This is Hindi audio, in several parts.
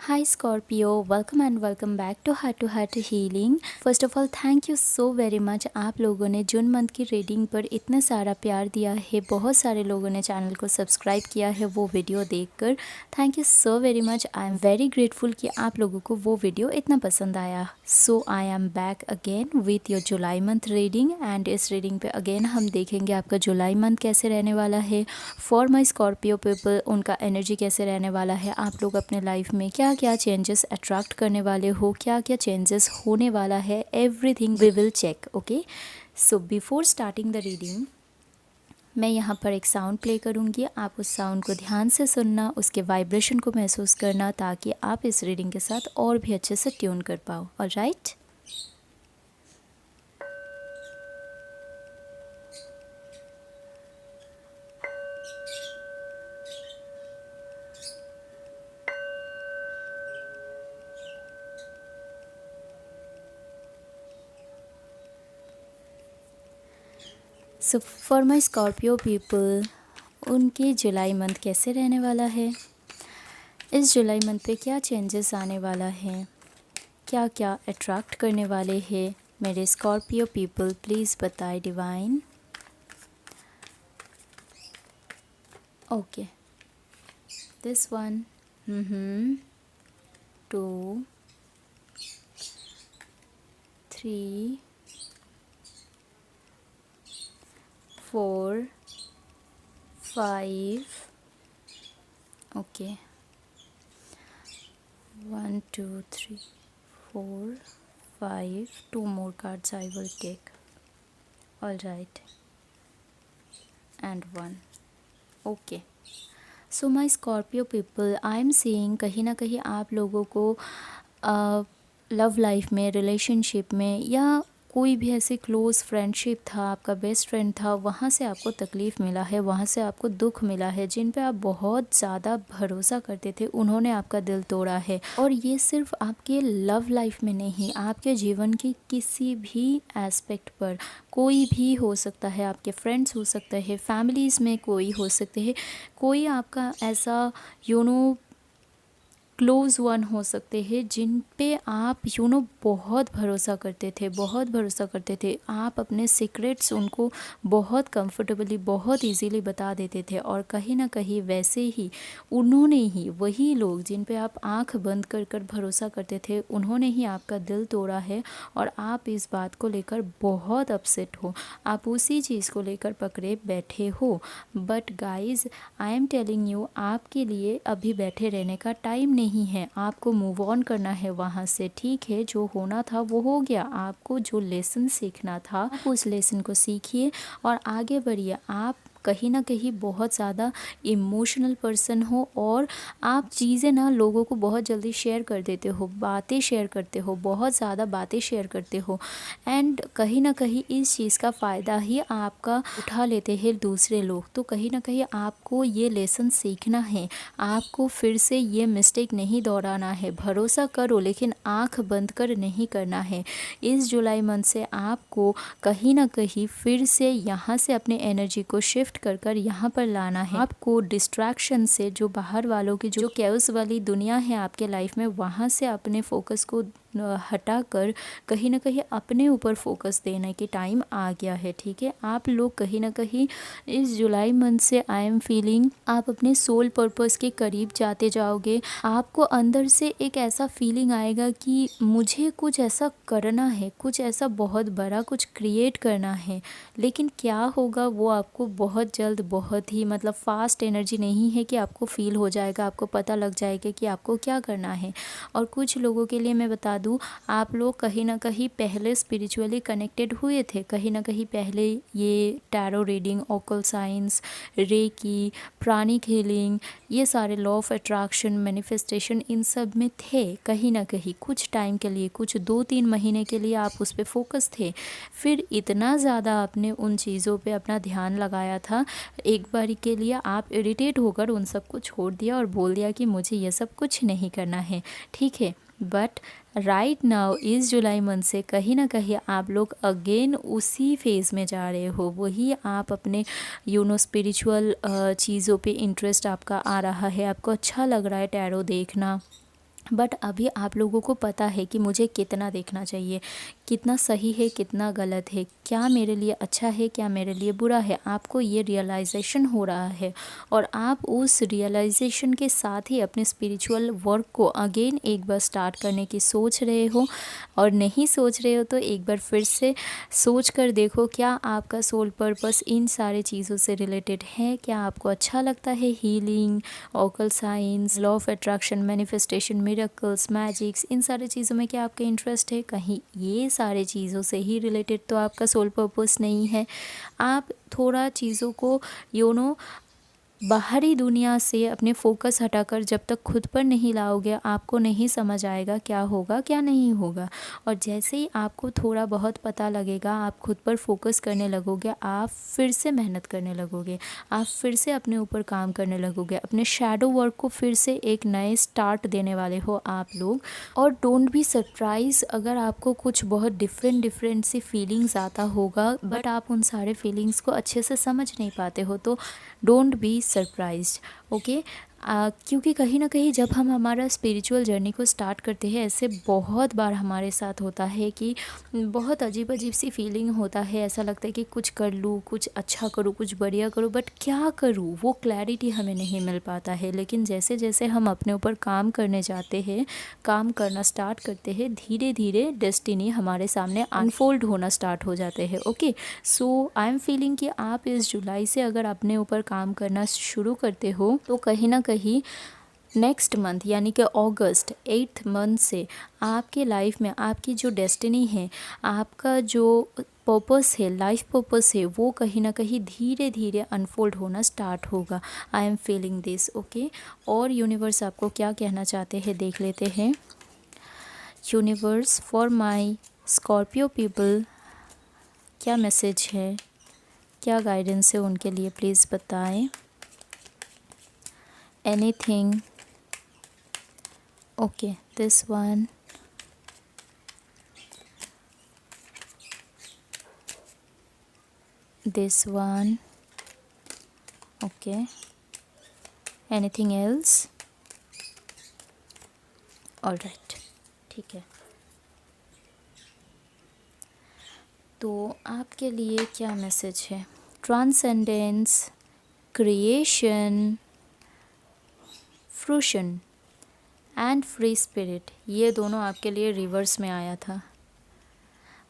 Hi Scorpio, welcome and welcome back to Heart Healing. First of all, thank you so very much आप लोगों ने जून मंथ की रीडिंग पर इतना सारा प्यार दिया है। बहुत सारे लोगों ने चैनल को सब्सक्राइब किया है वो वीडियो देखकर। Thank you so very much. I am very grateful कि आप लोगों को वो वीडियो इतना पसंद आया। So I am back again with your July month reading and इस रीडिंग पे अगेन हम देखेंगे आपका जुलाई मंथ कैसे रहने वाला है। फॉर माई स्कॉर्पियो पीपल उनका एनर्जी कैसे रहने वाला है। आप लोग अपने लाइफ में क्या क्या चेंजेस अट्रैक्ट करने वाले हो, क्या क्या चेंजेस होने वाला है, everything we will check. Okay, so before starting the reading मैं यहाँ पर एक साउंड प्ले करूँगी। आप उस साउंड को ध्यान से सुनना, उसके वाइब्रेशन को महसूस करना, ताकि आप इस रीडिंग के साथ और भी अच्छे से ट्यून कर पाओ। Alright, so for my Scorpio people उनके जुलाई मंथ कैसे रहने वाला है। इस जुलाई मंथ पे क्या चेंजेस आने वाला है, क्या क्या अट्रैक्ट करने वाले हैं मेरे स्कॉर्पियो पीपल, प्लीज़ बताए divine. Okay, this one, 2 3 4 5 okay, 1 2 3 4 5 2 more cards I will take. All right, and 1. Okay, so my Scorpio people, I am seeing कहीं ना कहीं आप लोगों को लव लाइफ में, रिलेशनशिप में, या कोई भी ऐसे क्लोज़ फ्रेंडशिप था, आपका बेस्ट फ्रेंड था, वहाँ से आपको तकलीफ़ मिला है, वहाँ से आपको दुख मिला है। जिन पे आप बहुत ज़्यादा भरोसा करते थे उन्होंने आपका दिल तोड़ा है। और ये सिर्फ आपके लव लाइफ में नहीं, आपके जीवन की किसी भी एस्पेक्ट पर कोई भी हो सकता है। आपके फ्रेंड्स हो सकते हैं, फैमिलीज़ में कोई हो सकते हैं, कोई आपका ऐसा क्लोज़ वन हो सकते हैं जिन पे आप बहुत भरोसा करते थे, बहुत भरोसा करते थे। आप अपने सीक्रेट्स उनको बहुत कंफर्टेबली, बहुत इजीली बता देते थे। और कहीं ना कहीं वैसे ही उन्होंने ही, वही लोग जिन पे आप आंख बंद कर कर भरोसा करते थे, उन्होंने ही आपका दिल तोड़ा है। और आप इस बात को लेकर बहुत अपसेट हो, आप उसी चीज़ को लेकर पकड़े बैठे हो। But guys, I am telling you, आपके लिए अभी बैठे रहने का टाइम नहीं है। आपको मूव ऑन करना है वहाँ से। ठीक है, जो होना था वो हो गया। आपको जो लेसन सीखना था, आप उस लेसन को सीखिए और आगे बढ़िए। आप कहीं ना कहीं बहुत ज़्यादा इमोशनल पर्सन हो और आप चीज़ें ना लोगों को बहुत जल्दी शेयर कर देते हो, बातें शेयर करते हो, बहुत ज़्यादा बातें शेयर करते हो। एंड कहीं ना कहीं इस चीज़ का फ़ायदा ही आपका उठा लेते हैं दूसरे लोग। तो कहीं ना कहीं आपको ये लेसन सीखना है, आपको फिर से ये मिस्टेक नहीं दोहराना है। भरोसा करो लेकिन आंख बंद कर नहीं करना है। इस जुलाई मंथ से आपको कहीं ना कहीं फिर से यहाँ से अपने एनर्जी को शिफ्ट कर कर यहाँ पर लाना है। आपको डिस्ट्रैक्शन से, जो बाहर वालों की जो कैओस वाली दुनिया है आपके लाइफ में, वहाँ से अपने फोकस को हटाकर कहीं ना कहीं अपने ऊपर फोकस देने की टाइम आ गया है। ठीक है, आप लोग कहीं ना कहीं इस जुलाई मंथ से, आई एम फीलिंग, आप अपने सोल पर्पस के करीब जाते जाओगे। आपको अंदर से एक ऐसा फीलिंग आएगा कि मुझे कुछ ऐसा करना है, कुछ ऐसा बहुत बड़ा कुछ क्रिएट करना है। लेकिन क्या होगा वो आपको बहुत जल्द, बहुत ही फास्ट एनर्जी नहीं है कि आपको फील हो जाएगा, आपको पता लग जाएगा कि आपको क्या करना है। और कुछ लोगों के लिए मैं बता दूं, आप लोग कहीं ना कहीं पहले स्पिरिचुअली कनेक्टेड हुए थे, कहीं ना कहीं पहले ये tarot reading, occult science, reiki, pranic healing, ये सारे लॉ ऑफ अट्रैक्शन, मैनिफेस्टेशन, इन सब में थे। कहीं ना कहीं कुछ टाइम के लिए, कुछ 2-3 महीने के लिए आप उस पर फोकस थे। फिर इतना ज़्यादा आपने उन चीज़ों पे अपना ध्यान लगाया था, एक बारी के लिए आप इरिटेट होकर उन सब को छोड़ दिया और बोल दिया कि मुझे ये सब कुछ नहीं करना है। ठीक है, बट राइट नाउ इस जुलाई मंथ से कहीं ना कहीं आप लोग अगेन उसी फेज़ में जा रहे हो। वही आप अपने स्पिरिचुअल चीज़ों पे इंटरेस्ट आपका आ रहा है, आपको अच्छा लग रहा है टैरो देखना, बट अभी आप लोगों को पता है कि मुझे कितना देखना चाहिए, कितना सही है कितना गलत है, क्या मेरे लिए अच्छा है क्या मेरे लिए बुरा है। आपको ये रियलाइजेशन हो रहा है और आप उस रियलाइजेशन के साथ ही अपने स्पिरिचुअल वर्क को अगेन एक बार स्टार्ट करने की सोच रहे हो। और नहीं सोच रहे हो तो एक बार फिर से सोच कर देखो, क्या आपका सोल पर्पस इन सारे चीज़ों से रिलेटेड है, क्या आपको अच्छा लगता है। Healing, occult science, law of attraction, manifestation, miracles, magics, इन सारी चीज़ों में क्या आपका इंटरेस्ट है। कहीं ये सारे चीज़ों से ही रिलेटेड तो आपका सोल पर्पस नहीं है। आप थोड़ा चीज़ों को बाहरी दुनिया से अपने फोकस हटाकर जब तक खुद पर नहीं लाओगे, आपको नहीं समझ आएगा क्या होगा क्या नहीं होगा। और जैसे ही आपको थोड़ा बहुत पता लगेगा, आप खुद पर फोकस करने लगोगे, आप फिर से मेहनत करने लगोगे, आप फिर से अपने ऊपर काम करने लगोगे, अपने शैडो वर्क को फिर से एक नए स्टार्ट देने वाले हो आप लोग। और डोंट बी सरप्राइज अगर आपको कुछ बहुत डिफरेंट सी फीलिंग्स आता होगा, बट आप उन सारे फीलिंग्स को अच्छे से समझ नहीं पाते हो, तो डोंट बी सरप्राइज्ड, ओके। क्योंकि कहीं ना कहीं जब हम हमारा स्पिरिचुअल जर्नी को स्टार्ट करते हैं, ऐसे बहुत बार हमारे साथ होता है कि बहुत अजीब अजीब सी फीलिंग होता है। ऐसा लगता है कि कुछ कर लूँ, कुछ अच्छा करूँ, कुछ बढ़िया करूँ, बट क्या करूँ वो क्लैरिटी हमें नहीं मिल पाता है। लेकिन जैसे जैसे हम अपने ऊपर काम करने जाते हैं, काम करना स्टार्ट करते हैं, धीरे धीरे डेस्टिनी हमारे सामने अनफोल्ड होना स्टार्ट हो जाते हैं, okay. So I am feeling कि आप इस जुलाई से अगर अपने ऊपर काम करना शुरू करते हो, तो कहीं ना कहीं नेक्स्ट मंथ यानी कि अगस्त 8th मंथ से आपके लाइफ में आपकी जो डेस्टिनी है, आपका जो पर्पस है, लाइफ पर्पस है, वो कहीं ना कहीं धीरे धीरे अनफोल्ड होना स्टार्ट होगा। I am feeling this, okay. और यूनिवर्स आपको क्या कहना चाहते हैं देख लेते हैं। Universe for my Scorpio people, क्या मैसेज है, क्या गाइडेंस है उनके लिए, प्लीज़ बताएं। Anything, okay, this one, this one, okay, anything else, alright, ठीक है। तो आपके लिए क्या मैसेज है। Transcendence, creation, fruition and free spirit, ये दोनों आपके लिए रिवर्स में आया था,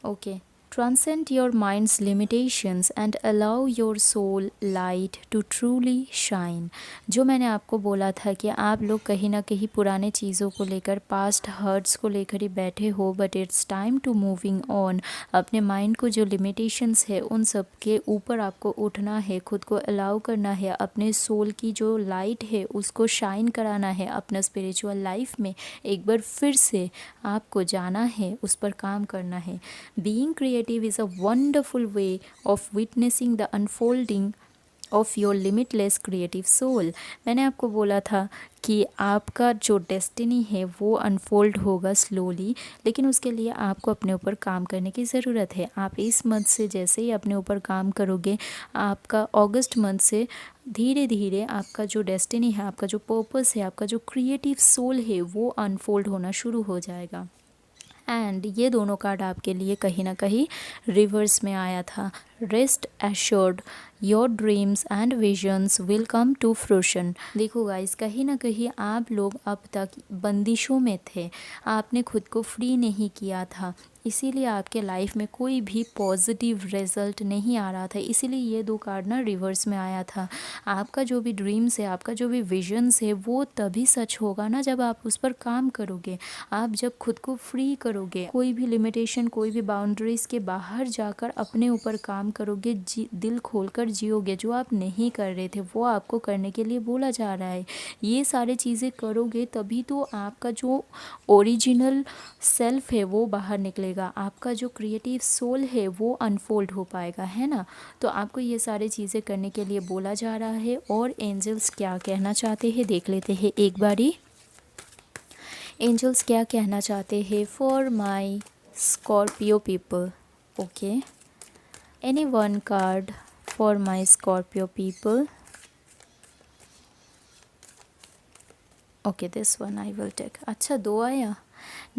okay. Transcend your mind's limitations and allow your soul light to truly shine। जो मैंने आपको बोला था कि आप लोग कहीं ना कहीं पुराने चीज़ों को लेकर, पास्ट हर्ट्स को लेकर ही बैठे हो, but it's time to moving on. अपने माइंड को जो लिमिटेशंस है उन सब के ऊपर आपको उठना है, खुद को अलाउ करना है, अपने सोल की जो लाइट है उसको शाइन कराना है अपना स्पिरिचुअल लाइफ में। एक बार फिर से आपको जाना है, उस पर काम करना है। Being creative is a wonderful way of witnessing the unfolding of your limitless creative soul। मैंने आपको बोला था कि आपका जो डेस्टिनी है वो अनफोल्ड होगा स्लोली, लेकिन उसके लिए आपको अपने ऊपर काम करने की ज़रूरत है। आप इस मंथ से जैसे ही अपने ऊपर काम करोगे, आपका अगस्त मंथ से धीरे धीरे आपका जो डेस्टिनी है, आपका जो पर्पस है, आपका जो क्रिएटिव सोल है, वो अनफोल्ड होना शुरू हो जाएगा। एंड ये दोनों कार्ड आपके लिए कहीं ना कहीं रिवर्स में आया था। Rest assured, your dreams and visions will come to fruition. देखो गाइस, कहीं ना कहीं आप लोग अब तक बंदिशों में थे, आपने खुद को फ्री नहीं किया था, इसीलिए आपके लाइफ में कोई भी पॉजिटिव रिजल्ट नहीं आ रहा था। इसीलिए ये दो कार्ड ना रिवर्स में आया था। आपका जो भी ड्रीम्स है, आपका जो भी विजन्स है, वो तभी सच होगा ना जब आप उस पर काम करोगे। आप जब खुद को फ्री करोगे, कोई भी लिमिटेशन, कोई भी बाउंड्रीज के बाहर जाकर अपने ऊपर काम करोगे, दिल खोलकर जियोगे। जो आप नहीं कर रहे थे वो आपको करने के लिए बोला जा रहा है। ये सारी चीज़ें करोगे तभी तो आपका जो ओरिजिनल सेल्फ है वो बाहर निकलेगा, आपका जो क्रिएटिव सोल है वो अनफोल्ड हो पाएगा, है ना। तो आपको ये सारी चीज़ें करने के लिए बोला जा रहा है। और एंजल्स क्या कहना चाहते हैं देख लेते हैं एक बारी। एंजल्स क्या कहना चाहते हैं for my Scorpio people, okay. Any one card for my Scorpio people, okay, this one I will take. अच्छा, 2 आया।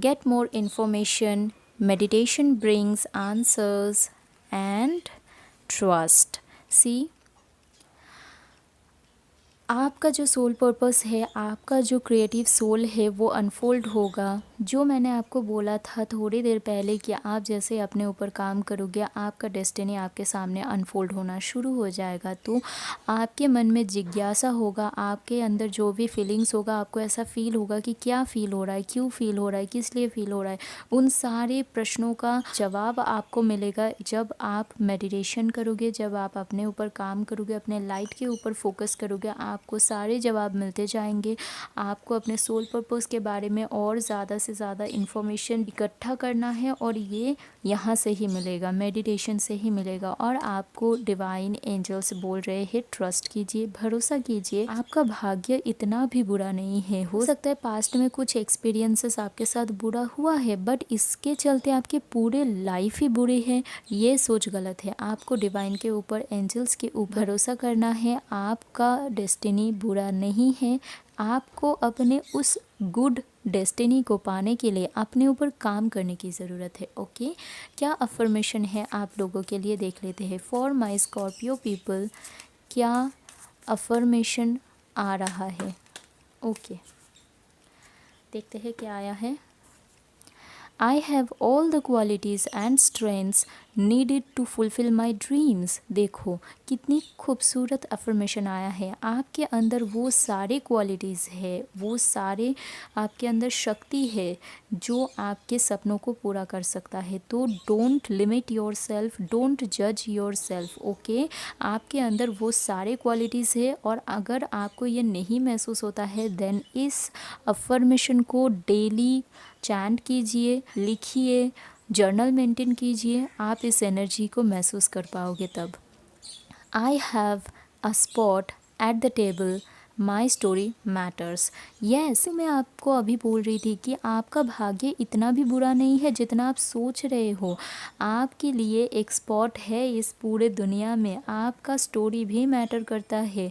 Get more information, meditation brings answers and trust. See, आपका जो सोल पर्पस है, आपका जो क्रिएटिव सोल है वो अनफोल्ड होगा। जो मैंने आपको बोला था थोड़ी देर पहले कि आप जैसे अपने ऊपर काम करोगे, आपका डेस्टिनी आपके सामने अनफोल्ड होना शुरू हो जाएगा। तो आपके मन में जिज्ञासा होगा, आपके अंदर जो भी फीलिंग्स होगा, आपको ऐसा फील होगा कि क्या फ़ील हो रहा है, क्यों फ़ील हो रहा है, किस लिए फ़ील हो रहा है। उन सारे प्रश्नों का जवाब आपको मिलेगा जब आप मेडिटेशन करोगे, जब आप अपने ऊपर काम करोगे, अपने लाइट के ऊपर फोकस करोगे। आपको सारे जवाब मिलते जाएंगे। आपको अपने सोल पर्पस के बारे में और ज़्यादा से ज़्यादा इन्फॉर्मेशन इकट्ठा करना है और ये यहाँ से ही मिलेगा, मेडिटेशन से ही मिलेगा। और आपको डिवाइन एंजल्स बोल रहे हैं ट्रस्ट कीजिए, भरोसा कीजिए, आपका भाग्य इतना भी बुरा नहीं है। हो सकता है पास्ट में कुछ एक्सपीरियंसेस आपके साथ बुरा हुआ है, बट इसके चलते आपके पूरे लाइफ ही बुरे हैं, ये सोच गलत है। आपको डिवाइन के ऊपर, एंजल्स के ऊपर भरोसा करना है। आपका डेस्टिनी बुरा नहीं है। आपको अपने उस गुड डेस्टिनी को पाने के लिए अपने ऊपर काम करने की ज़रूरत है। ओके, क्या अफर्मेशन है आप लोगों के लिए, देख लेते हैं। फॉर माई स्कॉर्पियो पीपल, क्या अफर्मेशन आ रहा है। ओके, देखते हैं क्या आया है। I have all the qualities and strengths needed to fulfill my dreams। देखो कितनी खूबसूरत अफर्मेशन आया है। आपके अंदर वो सारे क्वालिटीज़ है, वो सारे आपके अंदर शक्ति है जो आपके सपनों को पूरा कर सकता है। तो don't limit your self, don't जज योर सेल्फ। ओके, आपके अंदर वो सारे क्वालिटीज़ है और अगर आपको ये नहीं महसूस होता है देन इस अफर्मेशन को डेली चैंट कीजिए, लिखिए, जर्नल मेंटेन कीजिए। आप इस एनर्जी को महसूस कर पाओगे तब। I have a spot at the table, my story matters. Yes, मैं आपको अभी बोल रही थी कि आपका भाग्य इतना भी बुरा नहीं है जितना आप सोच रहे हो। आपके लिए एक स्पॉट है इस पूरे दुनिया में, आपका स्टोरी भी मैटर करता है।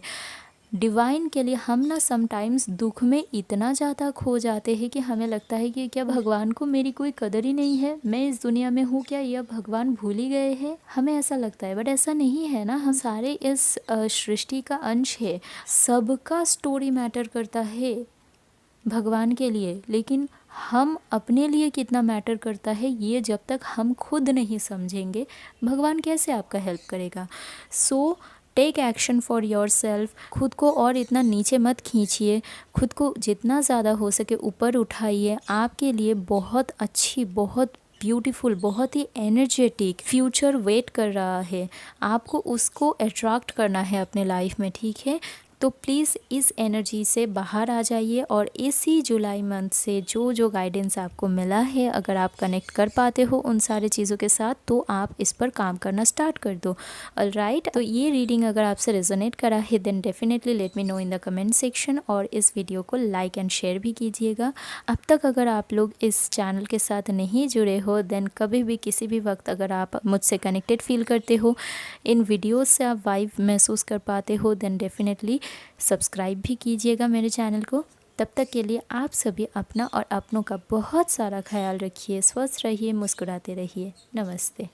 डिवाइन के लिए हम ना समटाइम्स दुख में इतना ज़्यादा खो जाते हैं कि हमें लगता है कि क्या भगवान को मेरी कोई कदर ही नहीं है, मैं इस दुनिया में हूँ, क्या यह भगवान भूल ही गए हैं। हमें ऐसा लगता है, बट ऐसा नहीं है ना। हम सारे इस सृष्टि का अंश है। सबका स्टोरी मैटर करता है भगवान के लिए, लेकिन हम अपने लिए कितना मैटर करता है ये जब तक हम खुद नहीं समझेंगे, भगवान कैसे आपका हेल्प करेगा। So take action for yourself. खुद को और इतना नीचे मत खींचिए, खुद को जितना ज़्यादा हो सके ऊपर उठाइए। आपके लिए बहुत अच्छी, बहुत ब्यूटीफुल, बहुत ही एनर्जेटिक फ्यूचर वेट कर रहा है। आपको उसको अट्रैक्ट करना है अपने लाइफ में, ठीक है। तो प्लीज़ इस एनर्जी से बाहर आ जाइए और इसी जुलाई मंथ से जो जो गाइडेंस आपको मिला है, अगर आप कनेक्ट कर पाते हो उन सारे चीज़ों के साथ तो आप इस पर काम करना स्टार्ट कर दो। ऑलराइट, तो ये रीडिंग अगर आपसे रेजोनेट करा है then definitely let me know in the comment section और इस वीडियो को लाइक एंड शेयर भी कीजिएगा। अब तक अगर आप लोग इस चैनल के साथ नहीं जुड़े हो देन कभी भी किसी भी वक्त अगर आप मुझसे कनेक्टेड फील करते हो, इन वीडियोज़ से आप वाइब महसूस कर पाते हो देन डेफिनेटली सब्सक्राइब भी कीजिएगा मेरे चैनल को। तब तक के लिए आप सभी अपना और अपनों का बहुत सारा ख्याल रखिए, स्वस्थ रहिए, मुस्कुराते रहिए। नमस्ते।